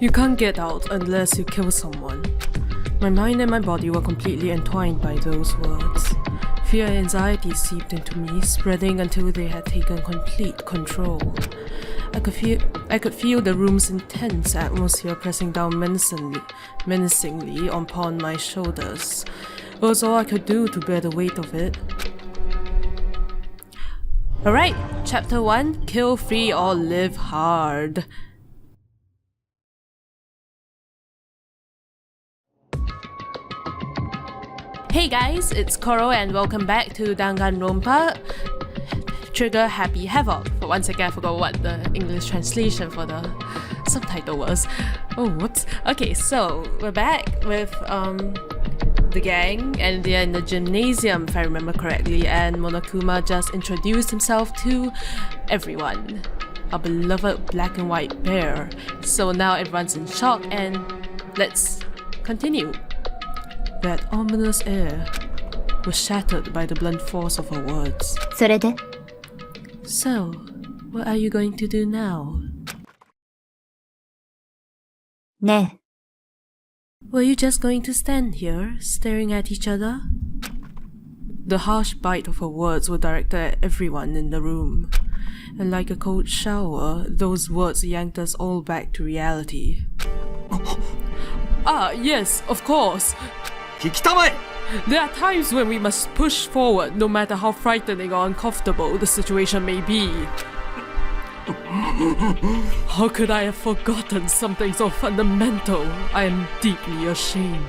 You can't get out unless you kill someone. My mind and my body were completely entwined by those words. Fear and anxiety seeped into me, spreading until they had taken complete control. I could feel the room's intense atmosphere pressing down menacingly upon my shoulders. It was all I could do to bear the weight of it. Alright, Chapter 1, Kill Free or Live Hard. Hey guys, it's KORO and welcome back to Danganronpa Trigger Happy Havoc. For once again, I forgot what the English translation for the subtitle was. Oh, whoops. Okay, so we're back with the gang and they're in the gymnasium if I remember correctly, and Monokuma just introduced himself to everyone. Our beloved black and white bear. So now everyone's in shock and let's continue. That ominous air was shattered by the blunt force of her words. それで? So, what are you going to do now? ねえ. Were you just going to stand here, staring at each other? The harsh bite of her words were directed at everyone in the room. And like a cold shower, those words yanked us all back to reality. Ah, yes, of course. There are times when we must push forward, no matter how frightening or uncomfortable the situation may be. How could I have forgotten something so fundamental? I am deeply ashamed.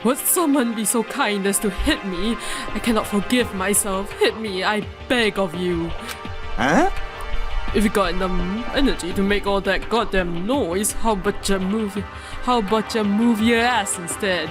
Would someone be so kind as to hit me? I cannot forgive myself. Hit me, I beg of you. Huh? If you got enough energy to make all that goddamn noise, how about you move your ass instead?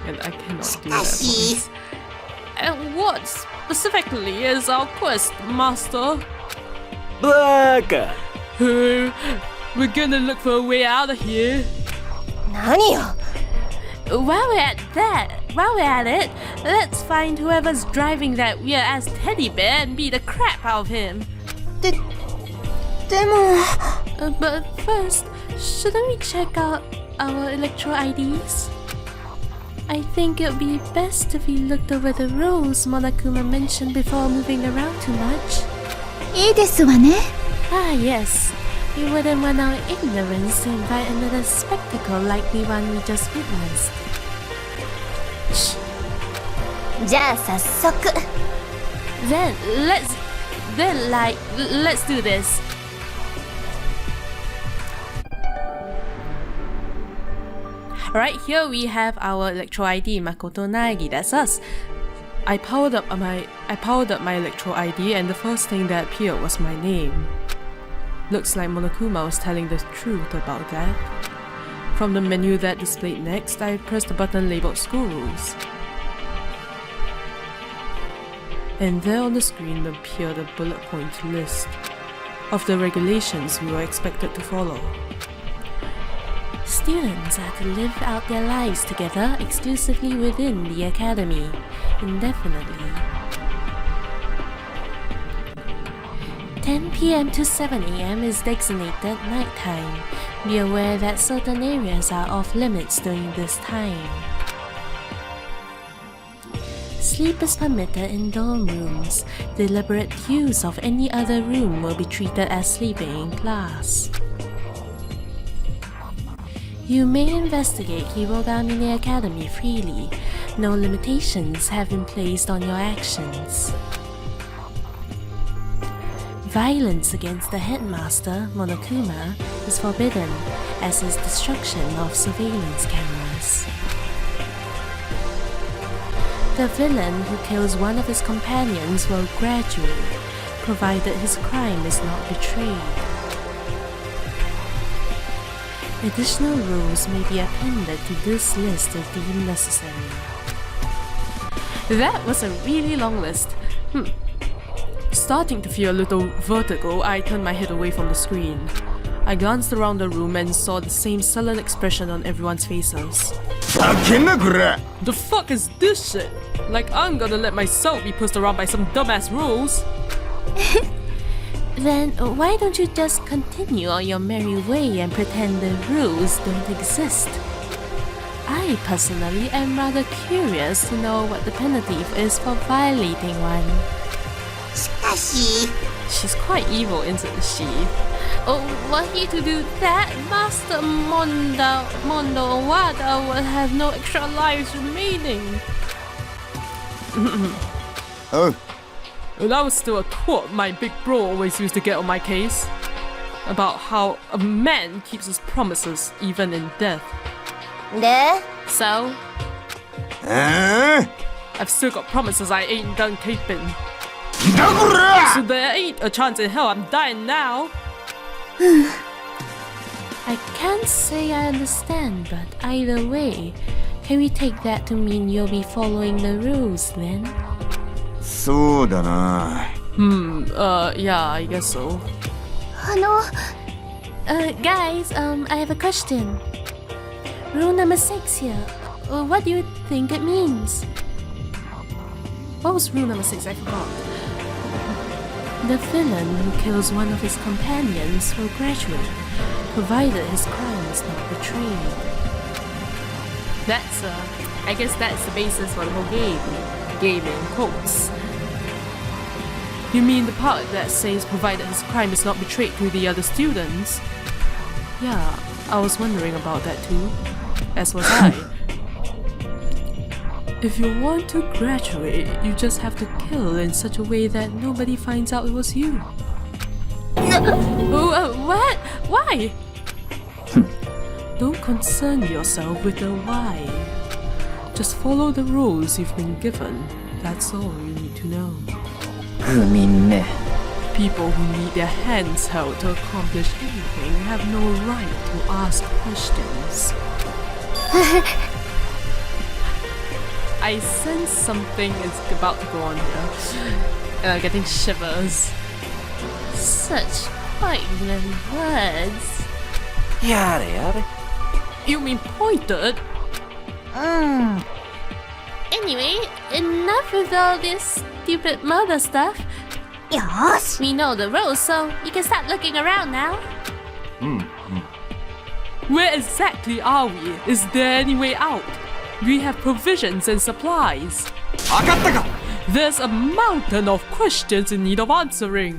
And I cannot do that. And what specifically is our quest, Master? Baka! We're gonna look for a way out of here. 何よ? While we're at it, let's find whoever's driving that weird-ass teddy bear and beat the crap out of him. でも... But first, shouldn't we check out our electro IDs? I think it would be best if we looked over the rules Monokuma mentioned before moving around too much. いいですわね. Ah, yes. We wouldn't want our ignorance to invite another spectacle like the one we just witnessed. Shh. じゃあ早速. Let's do this. Alright, here we have our electro ID, Makoto Naegi, that's us. I powered up my electro ID and the first thing that appeared was my name. Looks like Monokuma was telling the truth about that. From the menu that displayed next, I pressed the button labeled School Rules. And there on the screen appeared a bullet point list of the regulations we were expected to follow. Students are to live out their lives together exclusively within the academy, indefinitely. 10 PM to 7 AM is designated nighttime. Be aware that certain areas are off limits during this time. Sleep is permitted in dorm rooms. Deliberate use of any other room will be treated as sleeping in class. You may investigate Hirogami in the academy freely. No limitations have been placed on your actions. Violence against the headmaster, Monokuma, is forbidden, as is destruction of surveillance cameras. The villain who kills one of his companions will graduate, provided his crime is not betrayed. Additional rules may be appended to this list if deemed necessary. That was a really long list. Starting to feel a little vertigo, I turned my head away from the screen. I glanced around the room and saw the same sullen expression on everyone's faces. The fuck is this shit? Like I'm gonna let myself be pushed around by some dumbass rules? Then why don't you just continue on your merry way and pretend the rules don't exist? I personally am rather curious to know what the penalty is for violating one. しかし She's quite evil, isn't she? Oh, were he to do that, Master Mondo Wada would have no extra lives remaining. Oh, When I was still a twat, my big bro always used to get on my case about how a man keeps his promises even in death. で So, huh? I've still got promises I ain't done keeping. だこら So there ain't a chance in hell I'm dying now. I can't say I understand, but either way, can we take that to mean you'll be following the rules then? そうだな Yeah, I guess so. guys, I have a question. Rule number 6 here. What do you think it means? What was rule number 6? I forgot. The villain who kills one of his companions will graduate, provided his crime is not betrayed. That's, I guess that's the basis for the whole game. Game in quotes. You mean the part that says provided his crime is not betrayed to the other students? Yeah, I was wondering about that too. As was I. If you want to graduate, you just have to kill in such a way that nobody finds out it was you. What? Why? Don't concern yourself with the why. Just follow the rules you've been given. That's all you need to know. みんな People who need their hands held to accomplish anything have no right to ask questions. I sense something is about to go on here. And I'm getting shivers. Such poignant words. やれやれ You mean pointed? Anyway, enough with all this stupid murder stuff. よし We know the rules, so you can start looking around now. Where exactly are we? Is there any way out? We have provisions and supplies. 分かったか There's a mountain of questions in need of answering.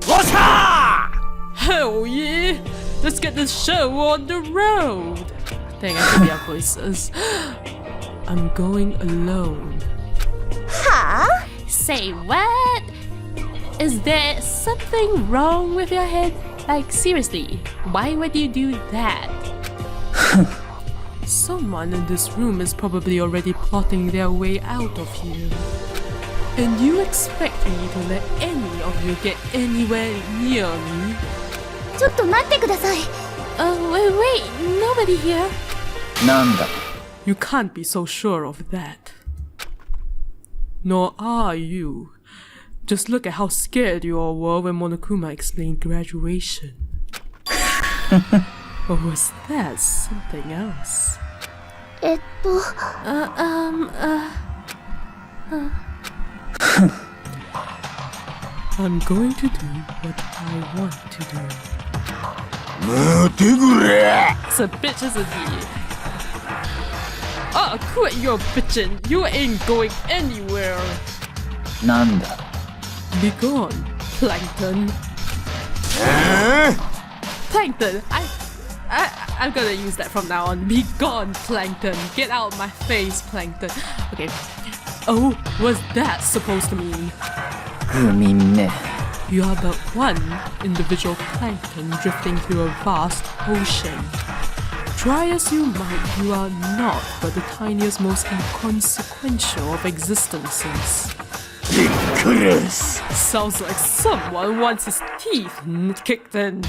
おっしゃ Hell yeah! Let's get this show on the road! Dang, I can be our voices. I'm going alone. はあ Say what? Is there something wrong with your head? Like, seriously, why would you do that? Someone in this room is probably already plotting their way out of here. And you expect me to let any of you get anywhere near me? ちょっと待ってください Wait, nobody here. なんだ You can't be so sure of that. Nor are you. Just look at how scared you all were when Monokuma explained graduation. Or was that something else? えっと I'm going to do what I want to do. 待てくれ It's a bitch, isn't he? Oh, quit your bitching. You ain't going anywhere. なんだ Be gone, Plankton. Plankton, I'm gonna use that from now on. Be gone, Plankton. Get out of my face, Plankton. Okay. Oh, what's that supposed to mean? みんな You are but one individual plankton drifting through a vast ocean. Try as you might, you are not but the tiniest, most inconsequential of existences. びっくりす Sounds like someone wants his teeth kicked in.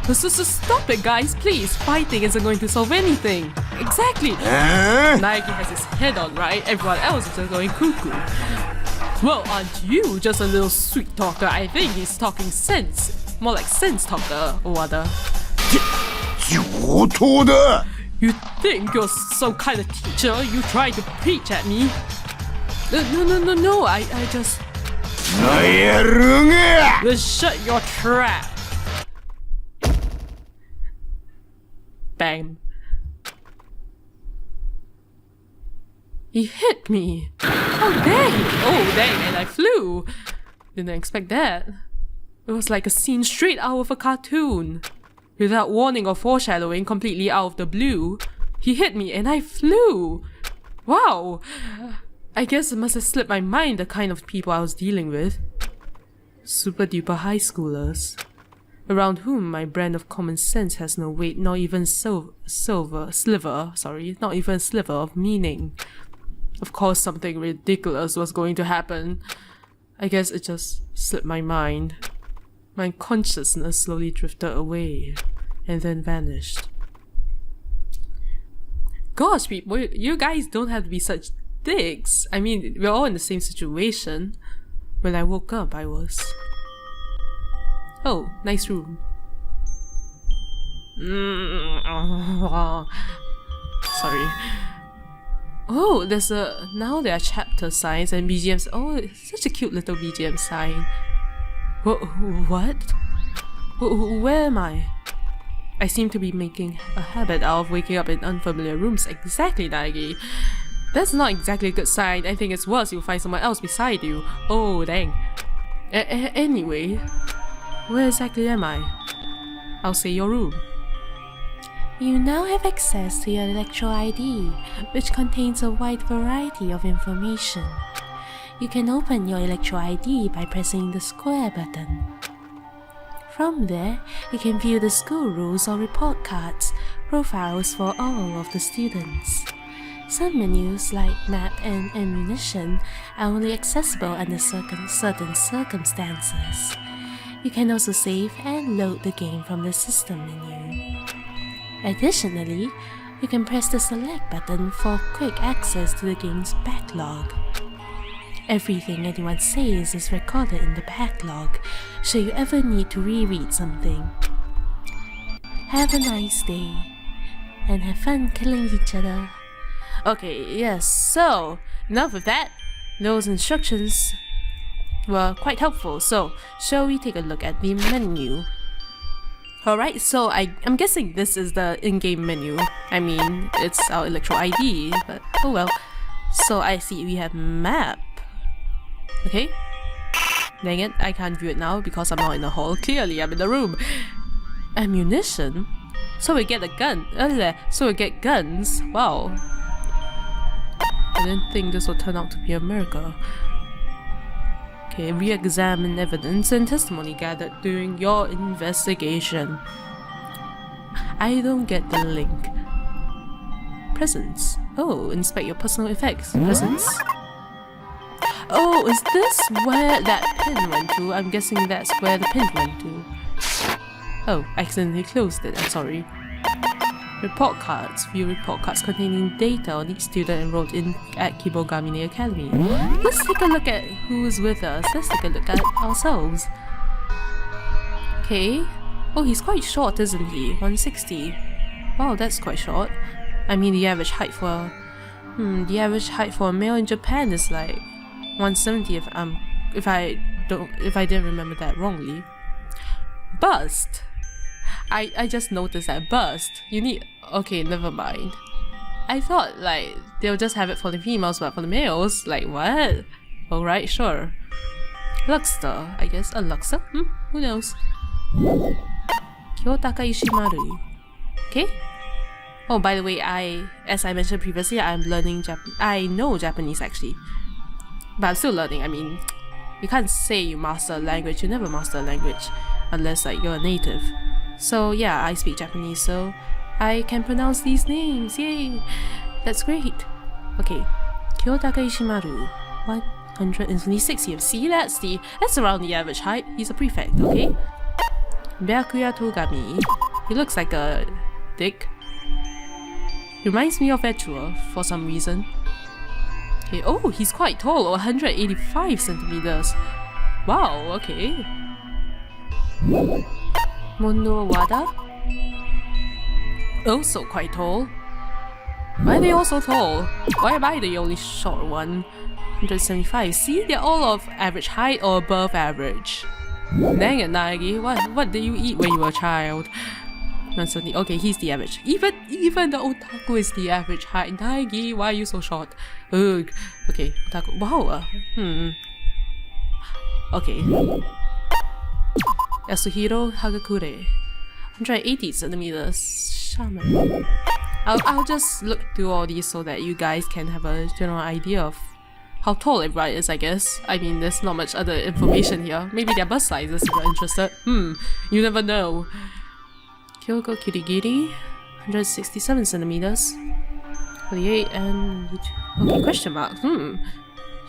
So stop it, guys, please. Fighting isn't going to solve anything. Exactly. Nike has his head on, right? Everyone else is just going cuckoo. Well, aren't you just a little sweet talker? I think he's talking sense. More like sense talker, or rather. 上等だ You think you're some kind of teacher? You trying to preach at me? No, I just... やるが Just shut your trap. Bang. He hit me. Oh dang, and I flew. Didn't expect that. It was like a scene straight out of a cartoon. Without warning or foreshadowing, completely out of the blue, he hit me and I flew. Wow. I guess it must have slipped my mind the kind of people I was dealing with. Super duper high schoolers, around whom my brand of common sense has no weight, not even sliver of meaning. Of course something ridiculous was going to happen. I guess it just slipped my mind. My consciousness slowly drifted away and then vanished. Gosh, people, you guys don't have to be such dicks. I mean, we're all in the same situation. When I woke up, I was... Oh, nice room. Sorry. Oh, now there are chapter signs and BGMs. Oh, it's such a cute little BGM sign. What? Where am I? I seem to be making a habit out of waking up in unfamiliar rooms. Exactly, Nagi. That's not exactly a good sign. I think it's worse, you'll find someone else beside you. Oh, dang. Anyway, where exactly am I? I'll say your room. You now have access to your Electro ID, which contains a wide variety of information. You can open your Electro ID by pressing the square button. From there, you can view the school rules or report cards, profiles for all of the students. Some menus like map and ammunition are only accessible under certain circumstances. You can also save and load the game from the system menu. Additionally, you can press the select button for quick access to the game's backlog. Everything anyone says is recorded in the backlog, should you ever need to reread something. Have a nice day, and have fun killing each other. Okay, yes, so enough of that. Those instructions were quite helpful, so shall we take a look at the menu? Alright, so I'm guessing this is the in-game menu. I mean, it's our Electro ID, but oh well. So I see we have map. Okay. Dang it, I can't view it now because I'm not in the hall. Clearly, I'm in the room. Ammunition? So we get a gun. So we get guns. Wow. I didn't think this would turn out to be America. Okay, re-examine evidence and testimony gathered during your investigation. I don't get the link. Presents. Oh, inspect your personal effects. Presents. Oh, is this where that pin went to? I'm guessing that's where the pin went to. Oh, I accidentally closed it. I'm sorry. Report cards. View report cards containing data on each student enrolled at Kibogamine Academy. Let's take a look at who's with us. Let's take a look at ourselves. Okay. Oh, he's quite short, isn't he? 160. Wow, that's quite short. I mean, the average height for a male in Japan is like 170 if I didn't remember that wrongly. Bust. I just noticed that bust. You need... Okay, never mind. I thought like they'll just have it for the females, but for the males, like what? Alright, sure. Luxter, I guess. A Luxter? Who knows? Kyotaka Ishimaru. Okay. Oh, by the way, as I mentioned previously, I'm learning I know Japanese actually. But I'm still learning. I mean, you can't say you master a language. You never master a language unless like you're a native. So yeah, I speak Japanese, so I can pronounce these names. Yay! That's great. Okay, Kyotaka Ishimaru, 126 years. See, that's around the average height. He's a prefect. Okay. Byakuya Togami. He looks like a dick. Reminds me of Echua for some reason. Okay. Oh, he's quite tall, 185 centimeters. Wow. Okay. Mondo Wada, also quite tall. Why are they all so tall? Why am I the only short one? 175. See, they're all of average height or above average. Dang it, Nagi. What did you eat when you were a child? 170. Okay, he's the average. Even the otaku is the average height. Nagi, why are you so short? Ugh. Okay, otaku. Wow. Okay. Yasuhiro Hagakure. 180 centimeters. Shaman. I'll just look through all these so that you guys can have a general idea of how tall everyone is, I guess. I mean, there's not much other information here. Maybe their bust sizes if you're interested. You never know. Kyoko Kirigiri, 167 centimeters. 48 and... Okay, question mark.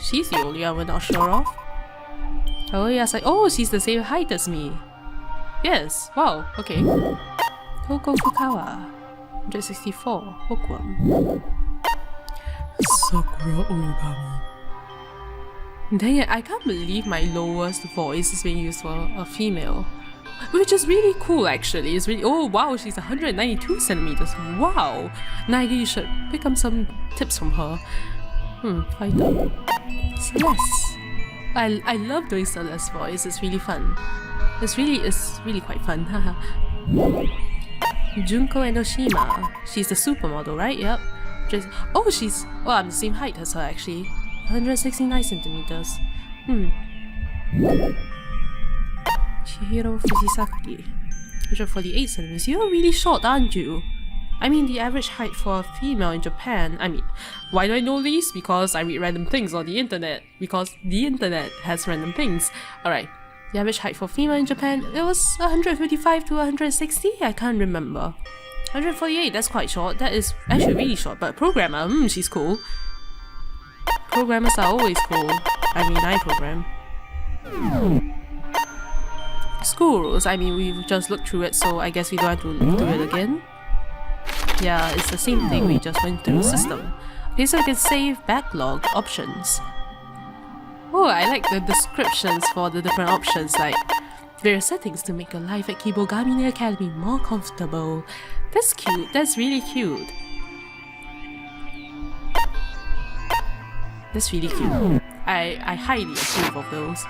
She's the only one we're not sure of. Oh yes, oh, she's the same height as me. Yes, wow, okay. Toko Fukawa, 164, Hookworm. Sakura Origami. Dang it, I can't believe my lowest voice is being used for a female. Which is really cool actually. It's really, oh wow, she's 192 centimeters. Wow. Nagi, you should pick up some tips from her. Fighter. Celeste. I love doing Celeste's voice, it's really fun. It's really quite fun, haha. Junko Enoshima. She's the supermodel, right? Yep. I'm the same height as her actually. 169 centimeters. Chihiro Fujisaki. 148 centimeters. You're really short, aren't you? I mean, the average height for a female in Japan. I mean, why do I know this? Because I read random things on the internet. Because the internet has random things. Alright. The average height for female in Japan, it was 155 to 160? I can't remember. 148, that's quite short. That is actually really short. But programmer, she's cool. Programmers are always cool. I mean, I program. School rules, I mean, we've just looked through it, so I guess we don't have to look through it again. Yeah, it's the same thing, we just went through the system. Okay, so we can save backlog options. Oh, I like the descriptions for the different options, like various settings to make your life at Kibogamine Academy more comfortable. That's cute, that's really cute. That's really cute. I highly approve of those.